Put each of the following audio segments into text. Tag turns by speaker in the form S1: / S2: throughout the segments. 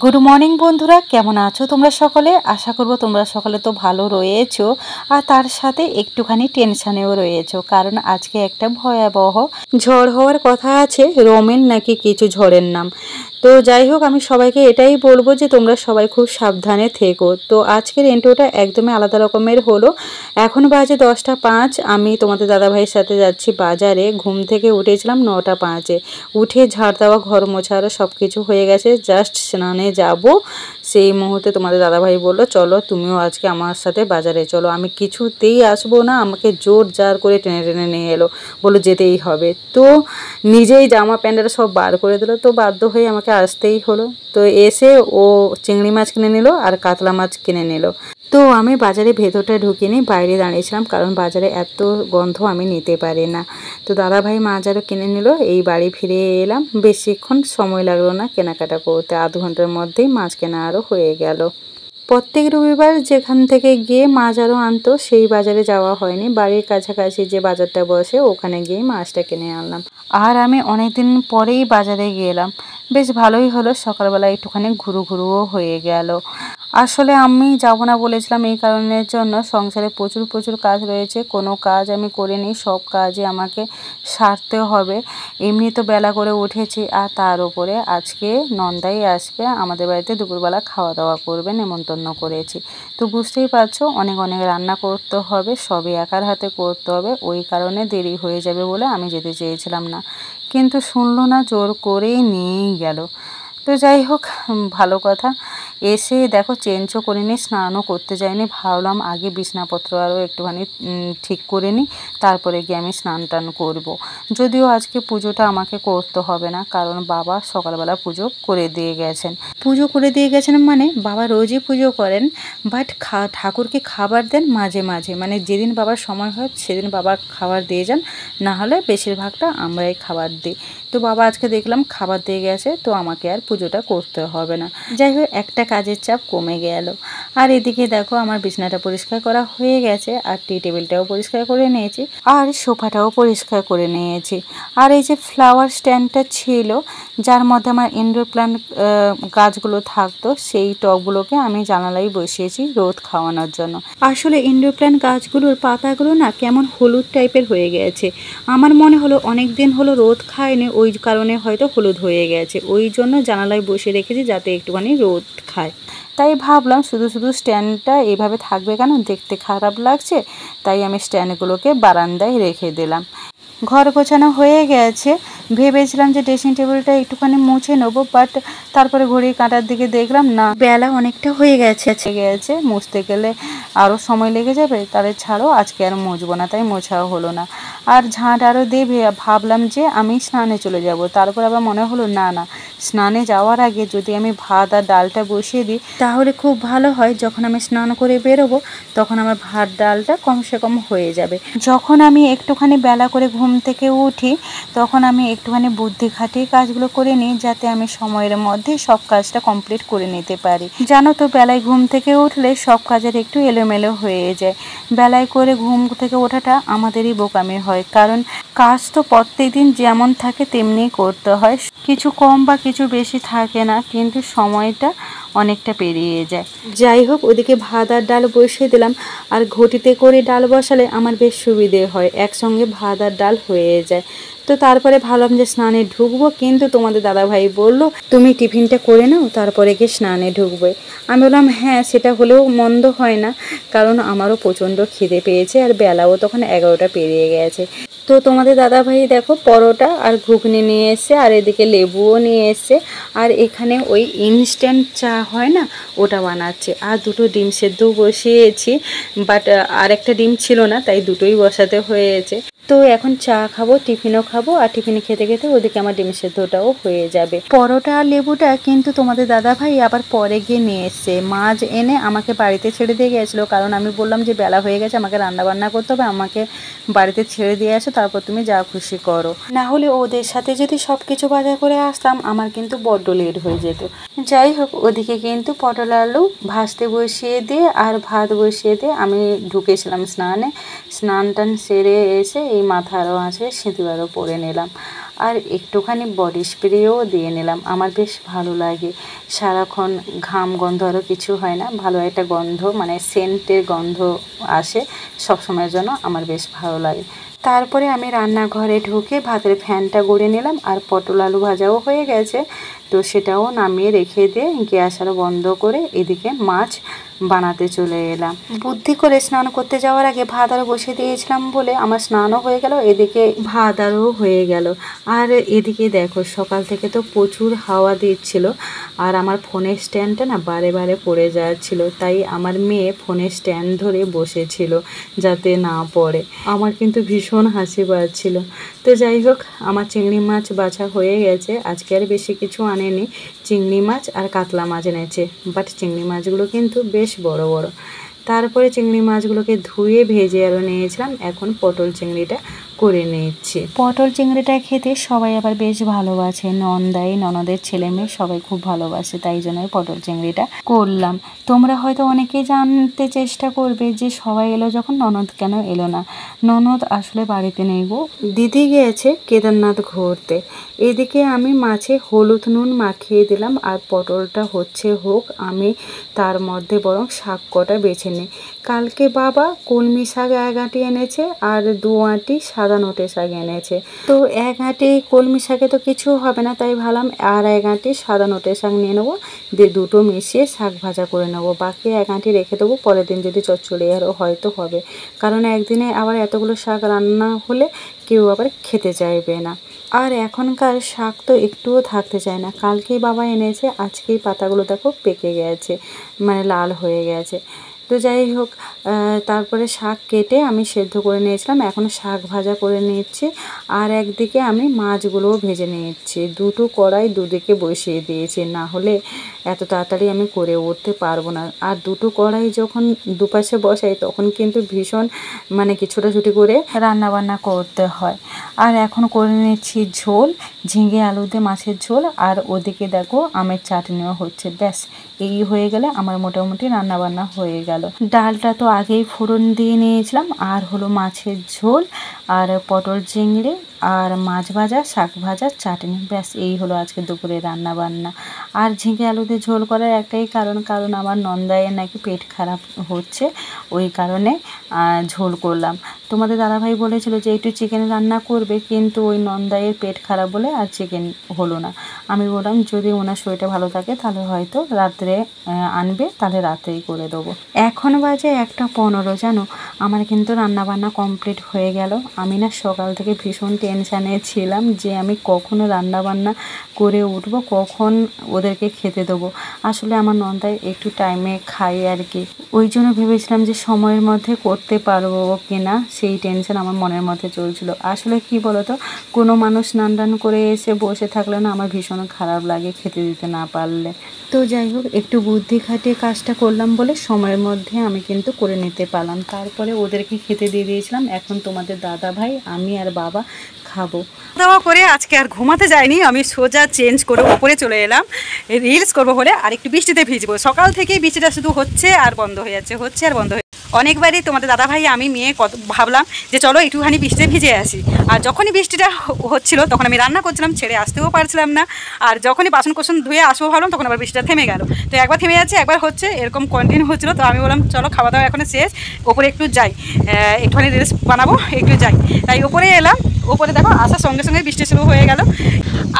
S1: Good morning বন্ধুরা, কেমন আছো তোমরা সকলে? আশা করব তোমরা সকলে তো ভালো রয়েছো, আর তার সাথে একটুখানি টেনশানেও রয়েছো, কারণ আজকে একটা ভয়াবহ ঝড় হওয়ার কথা আছে। রোমেন নাকি কিছু ঝড়ের নাম। তো যাই হোক, আমি সবাইকে এটাই বলবো যে তোমরা সবাই খুব সাবধানে থেকো। তো আজকের ইন্ট্রোটা একদমই আলাদা রকমের হলো। এখন বাজে 10টা 5। আমি তোমাদের দাদাভাইয়ের সাথে যাচ্ছি বাজারে। ঘুম থেকে উঠেছিলাম 9টা 5-এ। উঠে ঝাড় দেওয়া, ঘর মোছা আরও সব কিছু হয়ে গেছে, জাস্ট স্নানে যাব। সেই মুহূর্তে তোমাদের দাদাভাই বললো চলো তুমিও আজকে আমার সাথে বাজারে চলো। আমি কিছুতেই আসবো না, আমাকে জোর জার করে টেনে টেনে নিয়ে এলো, বললো যেতেই হবে। তো নিজেই জামা প্যান্টটা সব বার করে দিল, তো বাধ্য হয়ে আমাকে আসতেই হলো। তো এসে ও চিংড়ি মাছ কিনে নিল আর কাতলা মাছ কিনে নিল। তো আমি বাজারে ভেতরটা ঢুকিনি, বাইরে দাঁড়িয়েছিলাম, কারণ বাজারে এত গন্ধ আমি নিতে পারি না। তো দাদাভাই মাছ আরও কিনে নিল। এই বাড়ি ফিরে এলাম, বেশিক্ষণ সময় লাগলো না কেনাকাটা করতে, আধ ঘন্টার মধ্যেই মাছ কেনা আরও হয়ে গেল। প্রত্যেক রবিবার যেখান থেকে গিয়ে মাছ আরও আনতো, সেই বাজারে যাওয়া হয়নি। বাড়ির কাছাকাছি যে বাজারটা বসে ওখানে গিয়ে মাছটা কিনে আনলাম। আর আমি অনেকদিন পরেই বাজারে গেলাম, বেশ ভালোই হলো। সকালবেলা একটুখানি ঘুরু ঘুরুও হয়ে গেল। আসলে আমি যাব না বলেছিলাম এই কারণের জন্য, সংসারে প্রচুর প্রচুর কাজ রয়েছে, কোনো কাজ আমি করিনি, সব কাজই আমাকে সারতে হবে। এমনি তো বেলা করে উঠেছি, আর তার উপরে আজকে নন্দাই আসবে আমাদের বাড়িতে, দুপুরবেলা খাওয়া দাওয়া করবে, নেমন্তন্ন করেছি। তো বুঝতেই পারছো, অনেক অনেক রান্না করতে হবে, সবই একার হাতে করতে হবে। ওই কারণে দেরি হয়ে যাবে বলে আমি যেতে চেয়েছিলাম না, কিন্তু শুনলো না, জোর করেই নিয়েই গেল। তো যাই হোক, ভালো কথা। এসে দেখো চেঞ্জও করিনি, স্নানও করতে যাইনি, ভাবলাম আগে বিছনাপত্র আরও একটুখানি ঠিক করে নিই, তারপরে গিয়ে আমি স্নান টান করবো। যদিও আজকে পুজোটা আমাকে করতে হবে না, কারণ বাবা সকালবেলা পুজো করে দিয়ে গেছেন। পুজো করে দিয়ে গেছেন মানে বাবা রোজই পুজো করেন, বাট ঠাকুরকে খাবার দেন মাঝে মাঝে, মানে যেদিন বাবার সময় হয় সেদিন বাবা খাবার দিয়ে যান, না হলে বেশিরভাগটা আমরাই খাবার দিই। তো বাবা আজকে দেখলাম খাবার দিয়ে গেছে, তো আমাকে আর পুজোটা করতে হবে না। যাই হোক, একটা কাজের চাপ কমে গেল। আর এদিকে দেখো আমার বিছানাটা পরিষ্কার করা হয়ে গেছে, আর টি টেবিলটাও পরিষ্কার করে নিয়েছি, আর সোফাটাও পরিষ্কার করে নিয়েছি। আর এই যে ফ্লাওয়ার স্ট্যান্ডটা ছিল, যার মধ্যে আমার ইনডোর প্ল্যান্ট গাছগুলো থাকতো, সেই টবগুলোকে আমি জানালাই বসিয়েছি রোদ খাওয়ানোর জন্য। আসলে ইনডোর প্ল্যান্ট গাছগুলোর পাতাগুলো না কেমন হলুদ টাইপের হয়ে গেছে। আমার মনে হলো অনেক দিন হলো রোদ খায়নি, ওই কারণে হয়তো হলুদ হয়ে গেছে, ওই জন্য জানালায় বসে রেখেছি যাতে একটুখানি রোদ খায়। তাই ভাবলাম শুধু শুধু স্ট্যান্ডটা এইভাবে থাকবে কেন, দেখতে খারাপ লাগছে, তাই আমি স্ট্যান্ডগুলোকে বারান্দায় রেখে দিলাম। ঘর গোছানো হয়ে গেছে, ভেবেছিলাম যে ড্রেসিং টেবিলটা একটুখানি মুছে নেবো, বাট তারপরে ঘড়ির কাঁটার দিকে দেখলাম না, বেলা অনেকটা হয়ে গেছে মুছতে গেলে আরও সময় লেগে যাবে, তাহলে ছাড়ো, আজকে আর মুছবো না, তাই মোছাও হলো না। আর ঝাঁট আরও দিয়ে ভাবলাম যে আমি স্নানে চলে যাব, তারপর আবার মনে হলো না না, স্নানে যাওয়ার আগে যদি আমি ভাত আর ডালটা বসিয়ে দিই তাহলে খুব ভালো হয়, যখন আমি স্নান করে বেরোবো তখন আমার ভাত ডালটা কমসে কম হয়ে যাবে। যখন আমি একটুখানি বেলা করে ঘুম থেকে উঠি তখন আমি একটুখানি বুদ্ধি খাটিয়ে কাজগুলো করে নিই, যাতে আমি সময়ের মধ্যে সব কাজটা কমপ্লিট করে নিতে পারি। জানো তো, বেলায় ঘুম থেকে উঠলে সব কাজের একটু এলোমেলো হয়ে যায়। বেলায় করে ঘুম থেকে ওঠাটা আমাদেরই বোকামি হয়, কারণ কাজ তো প্রত্যেকদিন যেমন থাকে তেমনি করতে হয়, কিছু কম বা কিছু বেশি থাকে না, কিন্তু সময়টা অনেকটা পেরিয়ে যায়। যাই হোক, ওদিকে ভাত আর ডাল বসিয়ে দিলাম, আর ঘটিতে করে ডাল বসালে আমার বেশ সুবিধে হয়, একসঙ্গে ভাত আর ডাল হয়ে যায়। তো তারপরে ভাবলাম যে স্নানে ঢুকবো, কিন্তু তোমাদের দাদাভাই বললো তুমি টিফিনটা করে নাও তারপরে গিয়ে স্নানে ঢুকবে। আমি বললাম হ্যাঁ, সেটা হলেও মন্দ হয় না, কারণ আমারও প্রচণ্ড খিদে পেয়েছে, আর বেলাও তখন 11টা পেরিয়ে গেছে। তো তোমাদের দাদাভাই দেখো পরোটা আর ঘুগনি নিয়ে এসে, আর এদিকে লেবুও নিয়ে এসে, আর এখানে ওই ইনস্ট্যান্ট চা হয় না ওটা বানাচ্ছে, আর দুটো ডিম সেদ্ধ বসিয়েছি, বাট আর একটা ডিম ছিল না, তাই দুটোই বসাতে হয়েছে। তো এখন চা খাবো, টিফিনও খাবো, আর টিফিনে খেতে খেতে ওদিকে আমার ডিম সেদ্ধটাও হয়ে যাবে। পরোটা আর লেবুটা কিন্তু তোমাদের দাদাভাই আবার পরে গিয়ে নিয়ে এসছে, মাছ এনে আমাকে বাড়িতে ছেড়ে দিয়ে গেছিলো, কারণ আমি বললাম যে বেলা হয়ে গেছে, আমাকে রান্না বান্না করতে হবে, আমাকে বাড়িতে ছেড়ে দিয়ে আসো, তারপর তুমি যা খুশি করো। না হলে ওদের সাথে যদি সব কিছু বাজার করে আসতাম আমার কিন্তু বড্ড লেট হয়ে যেত। যাই হোক, ওদিকে কিন্তু পটল আলু ভাজতে বসিয়ে দিয়ে আর ভাত বসিয়ে দিয়ে আমি ঢুকেছিলাম স্নানে। স্নান টান সেরে এসে এই মাথারও আছে সিঁদুরও পরে নিলাম। আর একটুখানি বডি স্প্রেও দিয়ে নিলাম। আমার বেশ ভালো লাগে, সারাক্ষণ ঘাম গন্ধ আরও কিছু হয় না, ভালো একটা গন্ধ মানে সেন্টের গন্ধ আসে সবসময়ের জন্য, আমার বেশ ভালো লাগে। তারপরে আমি রান্নাঘরে ঢুকে ভাতের ফ্যানটা গড়ে নিলাম, আর পটল আলু ভাজাও হয়ে গেছে, তো সেটাও নামিয়ে রেখে দিয়ে গ্যাস আরও বন্ধ করে এদিকে মাছ বানাতে চলে এলাম। বুদ্ধি করে স্নান করতে যাওয়ার আগে ভাত আরও বসিয়ে দিয়েছিলাম বলে আমার স্নানও হয়ে গেল, এদিকে ভাত আরও হয়ে গেল। আর এদিকে দেখো সকাল থেকে তো প্রচুর হাওয়া দিচ্ছিল, আর আমার ফোনের স্ট্যান্ডটা না বারে বারে পড়ে যাচ্ছিল, তাই আমার মেয়ে ফোনের স্ট্যান্ড ধরে বসেছিল যাতে না পড়ে। আমার কিন্তু ভীষণ হাসি পাচ্ছিল। তো যাই হোক, আমার চিংড়ি মাছ বাছা হয়ে গেছে, আজকে আর বেশি কিছু আনেনি, চিংড়ি মাছ আর কাতলা মাছ এনেছে, বাট চিংড়ি মাছগুলো কিন্তু বেশ বড় বড়। তারপরে চিংড়ি মাছগুলোকে ধুয়ে ভেজে আরও নিয়েছিলাম, এখন পটল চিংড়িটা করে নিচ্ছি। পটল চিংড়িটা খেতে সবাই আবার বেশ ভালোবাসে, নন্দাই ননদের ছেলে মেয়ে সবাই খুব ভালোবাসে, তাই জন্যই পটল চিংড়িটা করলাম। তোমরা হয়তো অনেকেই জানতে চেষ্টা করবে যে সবাই এলো যখন ননদ কেন এলো না। ননদ আসলে বাড়িতে নেই গো, দিদি গিয়েছে কেদারনাথ ঘুরতে। এদিকে আমি মাছে হলুদ নুন মাখিয়ে দিলাম, আর পটলটা হোক, আমি তার মধ্যে বরং শাক কটা বেছে নিই। কালকে বাবা কলমি শাক 1 আঁটি এনেছে, আর 2 আঁটি সাদা নোটে শাক এনেছে। তো 1 আঁটি কলমি শাকে তো কিছু হবে না, তাই ভাবলাম আর 1 আঁটি সাদা নোটে শাক নিয়ে নেবো, দিয়ে দুটো মিশিয়ে শাক ভাজা করে নেবো। বাকি 1 আঁটি রেখে দেবো, পরের দিন যদি চচ্চড়ি আরও হয়তো হবে, কারণ একদিনে আবার এতগুলো শাক রান্না হলে কেউ আবার খেতে চাইবে না। আর এখনকার শাক তো একটুও থাকতে চায় না। কালকেই বাবা এনেছে, আজকেই পাতাগুলো দেখো পেকে গেছে, মানে লাল হয়ে গেছে। তো যাই হোক, তারপরে শাক কেটে আমি সেদ্ধ করে নিয়েছিলাম, এখন শাক ভাজা করে নিচ্ছি। আর একদিকে আমি মাছগুলোও ভেজে নিচ্ছি। দুটো কড়াই দুদিকে বসিয়ে দিয়েছি, না হলে এত তাড়াতাড়ি আমি করে উঠতে পারবো না। আর দুটো কড়াই যখন দুপাশে বসাই তখন কিন্তু ভীষণ মানে কি ছোটাছুটি করে রান্নাবান্না করতে হয়। আর এখন করে নিচ্ছি ঝোল, ঝিঙে আলু দিয়ে মাছের ঝোল, আর ওদিকে দেখো আমের চাটনিও হচ্ছে। ব্যাস এই হয়ে গেলে আমার মোটামুটি রান্নাবান্না হয়ে গেল। ডালটা তো আগেই ফোড়ন দিয়ে নিয়েছিলাম, আর হলো মাছের ঝোল, আর পটল চিংড়ি, আর মাছ ভাজা, শাক ভাজা, চাটনি। ব্যাস এই হলো আজকে দুপুরে রান্না বান্না। আর ঝিঙে আলুতে ঝোল করার একটাই কারণ আমার নন্দায়ের নাকি পেট খারাপ হচ্ছে, ওই কারণে ঝোল করলাম। তোমাদের দাদাভাই বলেছিল যে একটু চিকেন রান্না করবে, কিন্তু ওই নন্দায়ের পেট খারাপ বলে আর চিকেন হলো না। আমি বললাম যদি ওনার শরীরটা ভালো থাকে তাহলে হয়তো রাত্রে আনবে, তাহলে রাত্রেই করে দেবো। এখন বাজে 1:15, জানো আমার কিন্তু রান্নাবান্না কমপ্লিট হয়ে গেল। আমি না সকাল থেকে ভীষণ টেনশানে ছিলাম যে আমি কখন রান্নাবান্না করে উঠবো, কখন ওদেরকে খেতে দেবো। আসলে আমার নন্দাই একটু টাইমে খাই আর কি, ওই জন্য ভেবেছিলাম যে সময়ের মধ্যে করতে পারবো কি না, সেই টেনশন আমার মনের মধ্যে চলছিল। আসলে কি বলতো, কোনো মানুষ স্নান টান করে এসে বসে থাকলে না আমার ভীষণ খারাপ লাগে খেতে দিতে না পারলে। তো যাই হোক, একটু বুদ্ধি খাটিয়ে কাজটা করলাম বলে সময়ের মধ্যে আমি কিন্তু করে নিতে পারলাম। তারপরে ওদেরকে খেতে দিয়ে দিয়েছিলাম। এখন তোমাদের দাদা ভাই, আমি আর বাবা খাবো। দাওয়া করে আজকে আর ঘুমাতে যাইনি, আমি সোজা চেঞ্জ করে উপরে চলে এলাম রিলস করবো বলে, আর একটু বৃষ্টিতে ভিজবো। সকাল থেকেই বৃষ্টিটা শুধু হচ্ছে আর বন্ধ হয়ে যাচ্ছে, হচ্ছে আর বন্ধ হয়ে। অনেকবারই তোমাদের দাদাভাই আমি মেয়ে কত ভাবলাম যে চলো একটুখানি বৃষ্টিতে ভিজে আসি। আর যখনই বৃষ্টিটা হচ্ছিল তখন আমি রান্না করছিলাম, ছেড়ে আসতেও পারছিলাম না। আর যখনই বাসন কোসন ধুয়ে আসবো ভাবলাম, তখন আবার বৃষ্টিটা থেমে গেল। তো একবার থেমে যাচ্ছে, একবার হচ্ছে, এরকম কন্টিনিউ হচ্ছিলো। তো আমি বললাম চলো খাওয়া দাওয়া এখন শেষ, ওপরে একটু যাই, একটুখানি রিলস বানাবো, একটু যাই। তাই ওপরে এলাম, ওপরে দেখো আসার সঙ্গে সঙ্গে বৃষ্টি শুরু হয়ে গেল।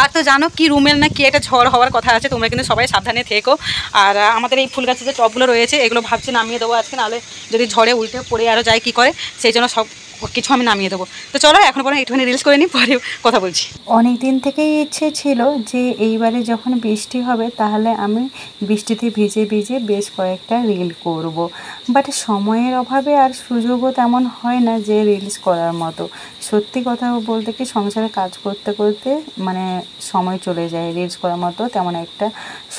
S1: আর তো জানো কি রুমেল না কি একটা ঝড় হওয়ার কথা আছে, তোমরা কিন্তু সবাই সাবধানে থেকো। আর আমাদের এই ফুল গাছের যে টবগুলো রয়েছে এগুলো ভাবছি নামিয়ে দেবো আজকে, নাহলে যদি ঝড়ে উল্টে পড়ে আরও যায় কী করে, সেই জন্য সব কিছু আমি নামিয়ে দেবো। তো চলো এখন পরে একটুখানি রিলস করে নিই, পরে কথা বলছি। অনেক দিন থেকেই ইচ্ছে ছিল যে এইবারে যখন বৃষ্টি হবে তাহলে আমি বৃষ্টিতে ভিজে ভিজে বেশ কয়েকটা রিল করব। বাট সময়ের অভাবে আর সুযোগও তেমন হয় না যে রিলস করার মতো। সত্যি কথা বলতে কি, সংসারে কাজ করতে করতে মানে সময় চলে যায়, রিলস করার মতো তেমন একটা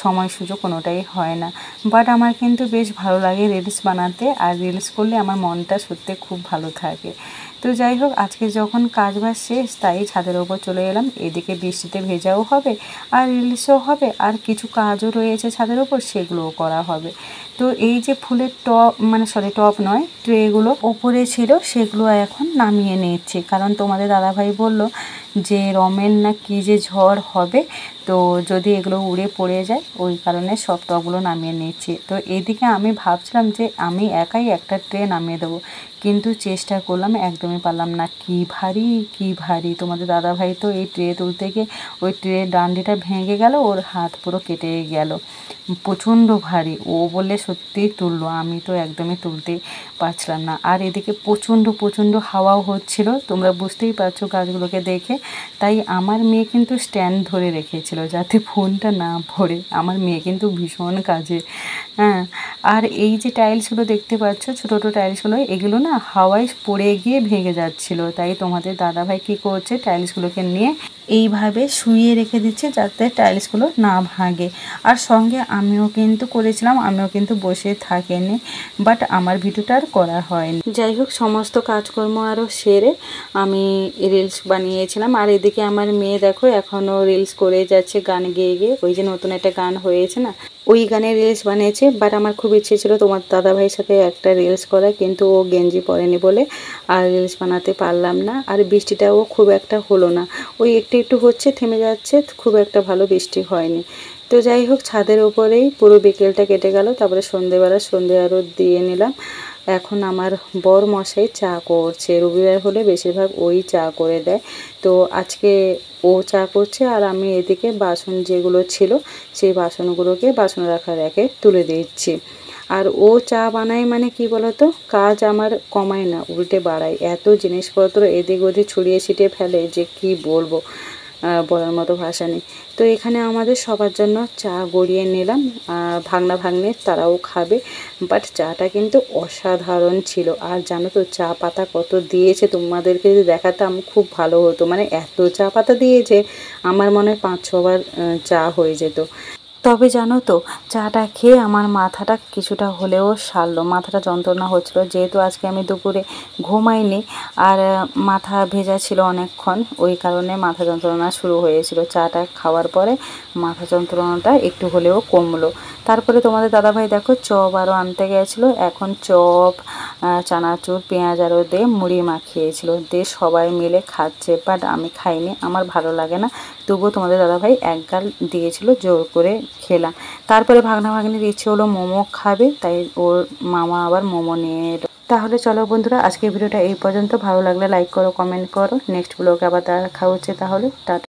S1: সময় সুযোগ কোনোটাই হয় না। বাট আমার কিন্তু বেশ ভালো লাগে রিলস বানাতে, আর রিলস করলে আমার মনটা সত্যি খুব ভালো থাকে। তো যাই হোক, আজকে যখন কাজ বাজ শেষ তাই ছাদের ওপর চলে এলাম। এদিকে বৃষ্টিতে ভেজাও হবে আর রিলসও হবে, আর কিছু কাজও রয়েছে ছাদের ওপর, সেগুলোও করা হবে। তো এই যে ফুলের টপ, মানে সরি টপ নয়, ট্রেগুলো ওপরে ছিল সেগুলো এখন নামিয়ে নিচ্ছি, কারণ তোমাদের দাদাভাই বলল যে রমেল না কি যে ঝড় হবে, তো যদি এগুলো উড়ে পড়ে যায়, ওই কারণে সব টপগুলো নামিয়ে নিচ্ছি। তো এইদিকে আমি ভাবছিলাম যে আমি একাই একটা ট্রে নামিয়ে দেবো, কিন্তু চেষ্টা করলাম, একদমই পারলাম না। কি ভারী কি ভারী! তোমাদের দাদাভাই তো এই ট্রে তুলতে গিয়ে ওই ট্রের ডান্ডিটা ভেঙে গেল, ওর হাত পুরো কেটে গেল, প্রচণ্ড ভারী। ও বললে সত্যিই তুললো, আমি তো একদমই তুলতেই পারছিলাম না। আর এদিকে প্রচণ্ড প্রচণ্ড হাওয়াও হচ্ছিল, তোমরা বুঝতেই পারছো গাছগুলোকে দেখে। তাই আমার মেয়ে কিন্তু স্ট্যান্ড ধরে রেখেছিল যাতে ফোনটা না পড়ে। আমার মেয়ে কিন্তু ভীষণ কাজে, হ্যাঁ। আর এই যে টাইলসগুলো দেখতে পাচ্ছ, ছোটো ছোটো টাইলসগুলো, এগুলো না হাওয়ায় পড়ে গিয়ে ভেঙে যাচ্ছিলো। তাই তোমাদের দাদাভাই কী করছে, টাইলসগুলোকে নিয়ে এইভাবে শুইয়ে রেখে দিচ্ছে যাতে টাইলসগুলো না ভাঙে। আর সঙ্গে আমিও কিন্তু করেছিলাম, আমিও কিন্তু বসে থাকিনি, বাট আমার ভিডিওটা আর করা হয়নি। যাই হোক, সমস্ত কাজকর্ম আরও সেরে আমি রিলস বানিয়েছিলাম। আর এদিকে আমার মেয়ে দেখো এখনও রিলস করে যাচ্ছে গান গেয়ে গিয়ে। ওই যে নতুন একটা গান হয়েছে না, ওই গানের রিলস বানিয়েছে। বাট আমার খুব ইচ্ছে ছিল তোমার দাদাভাইয়ের সাথে একটা রিলস করা, কিন্তু ও গেঞ্জি পরেনি বলে আর রিলস বানাতে পারলাম না। আর বৃষ্টিটাও খুব একটা হলো না, ওই একটু একটু হচ্ছে, থেমে যাচ্ছে, খুব একটা ভালো বৃষ্টি হয়নি। তো যাই হোক, ছাদের ওপরেই পুরো বিকেলটা কেটে গেল। তারপরে সন্ধেবেলা সন্ধে আরও দিয়ে নিলাম। এখন আমার বর মশাই চা করছে, রবিবার হলে বেশিরভাগ ওই চা করে দেয়। তো আজকে ও চা করছে, আর আমি এদিকে বাসন যেগুলো ছিল সেই বাসনগুলোকে বাসন রাখার র্যাকে তুলে দিচ্ছি। আর ও চা বানায় মানে কি বলতো, কাজ আমার কমায় না, উল্টে বাড়ায়। এত জিনিসপত্র এদিক ওদিক ছড়িয়ে ছিটিয়ে ফেলে যে কি বলবো, বলার মতো ভাষা নেই। তো এখানে আমাদের সবার জন্য চা গড়িয়ে নিলাম, ভাগনা ভাগ্নে তারাও খাবে। বাট চাটা কিন্তু অসাধারণ ছিল। আর জানো তো চা পাতা কত দিয়েছে, তোমাদেরকে যদি দেখাতাম খুব ভালো হতো। মানে এত চা পাতা দিয়েছে, আমার মনে হয় 5-6 বার চা হয়ে যেত। তবে জানো তো, চাটা খেয়ে আমার মাথাটা কিছুটা হলেও সারলো। মাথাটা যন্ত্রণা হচ্ছিলো, যেহেতু আজকে আমি দুপুরে ঘুমাইনি আর মাথা ভেজা ছিল অনেকক্ষণ, ওই কারণে মাথা যন্ত্রণা শুরু হয়েছিল। চাটা খাওয়ার পরে মাথা যন্ত্রণাটা একটু হলেও কমলো। তারপরে তোমাদের দাদাভাই দেখো চপ আরও আনতে গেছিলো। এখন চপ, চানাচুর, পেঁয়াজ আরও দিয়ে মুড়ি মাখিয়েছিল, দিয়ে সবাই মিলে খাচ্ছে। বাট আমি খাইনি, আমার ভালো লাগে না। তবুও তোমাদের দাদাভাই এক গাল দিয়েছিল, জোর করে খেলাম। তারপরে ভাগনা ভাগ্নির ইচ্ছে হলো মোমো খাবে, তাই ওর মামা আবার মোমো নিয়ে এলো। তাহলে চলো বন্ধুরা, আজকের ভিডিওটা এই পর্যন্ত। ভালো লাগলে লাইক করো, কমেন্ট করো। নেক্সট ব্লগে আবার দেখা হচ্ছে, তাহলে টাটা।